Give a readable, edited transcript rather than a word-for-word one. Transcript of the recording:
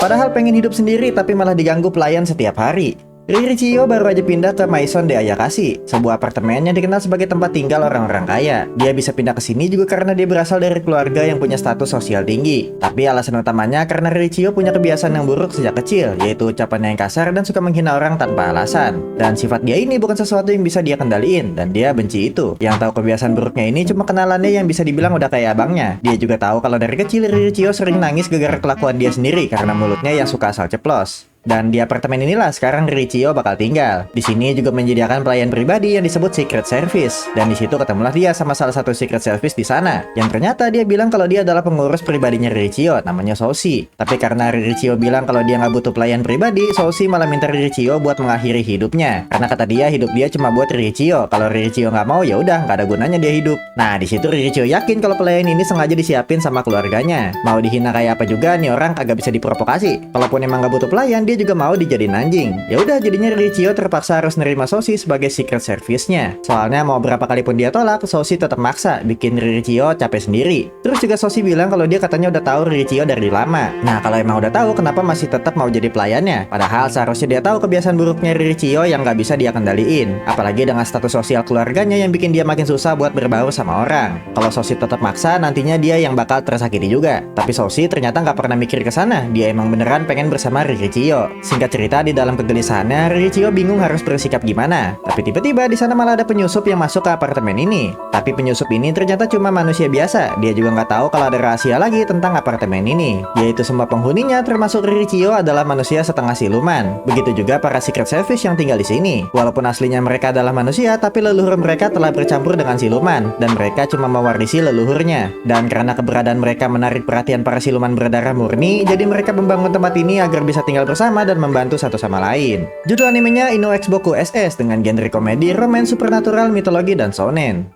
Padahal pengen hidup sendiri tapi malah diganggu pelayan setiap hari. Riichio baru aja pindah ke Maison de Ayakashi, sebuah apartemen yang dikenal sebagai tempat tinggal orang-orang kaya. Dia bisa pindah ke sini juga karena dia berasal dari keluarga yang punya status sosial tinggi. Tapi alasan utamanya karena Riichio punya kebiasaan yang buruk sejak kecil, yaitu ucapan yang kasar dan suka menghina orang tanpa alasan. Dan sifat dia ini bukan sesuatu yang bisa dia kendaliin, dan dia benci itu. Yang tahu kebiasaan buruknya ini cuma kenalannya yang bisa dibilang udah kayak abangnya. Dia juga tahu kalau dari kecil Riichio sering nangis gara-gara kelakuan dia sendiri karena mulutnya yang suka asal ceplos. Dan di apartemen inilah sekarang Riichio bakal tinggal. Di sini juga menyediakan pelayan pribadi yang disebut Secret Service. Dan di situ ketemulah dia sama salah satu Secret Service di sana. Yang ternyata dia bilang kalau dia adalah pengurus pribadinya Riichio, namanya Soshi. Tapi karena Riichio bilang kalau dia nggak butuh pelayan pribadi, Soshi malah minta Riichio buat mengakhiri hidupnya. Karena kata dia hidup dia cuma buat Riichio. Kalau Riichio nggak mau ya udah nggak ada gunanya dia hidup. Nah di situ Riichio yakin kalau pelayan ini sengaja disiapin sama keluarganya. Mau dihina kayak apa juga nih orang kagak bisa diprovokasi. Kalaupun emang nggak butuh pelayan dia juga mau dijadiin anjing. Ya udah jadinya Riichio terpaksa harus nerima Soshi sebagai secret service-nya. Soalnya mau berapa kali pun dia tolak, Soshi tetap maksa, bikin Riichio capek sendiri. Terus juga Soshi bilang kalau dia katanya udah tahu Riichio dari lama. Nah kalau emang udah tahu, kenapa masih tetap mau jadi pelayannya? Padahal seharusnya dia tahu kebiasaan buruknya Riichio yang nggak bisa dia kendaliin. Apalagi dengan status sosial keluarganya yang bikin dia makin susah buat berbaur sama orang. Kalau Soshi tetap maksa, nantinya dia yang bakal tersakiti juga. Tapi Soshi ternyata nggak pernah mikir ke sana. Dia emang beneran pengen bersama Riichio. Singkat cerita, di dalam kegelisahannya Riichio bingung harus bersikap gimana. Tapi tiba-tiba di sana malah ada penyusup yang masuk ke apartemen ini. Tapi penyusup ini ternyata cuma manusia biasa. Dia juga nggak tahu kalau ada rahasia lagi tentang apartemen ini, yaitu semua penghuninya termasuk Riichio adalah manusia setengah siluman. Begitu juga para secret service yang tinggal di sini. Walaupun aslinya mereka adalah manusia, tapi leluhur mereka telah bercampur dengan siluman dan mereka cuma mewarisi leluhurnya. Dan karena keberadaan mereka menarik perhatian para siluman berdarah murni, jadi mereka membangun tempat ini agar bisa tinggal bersama dan membantu satu sama lain. Judul animenya Ino X Boku SS dengan genre komedi, romance, supernatural, mitologi, dan shonen.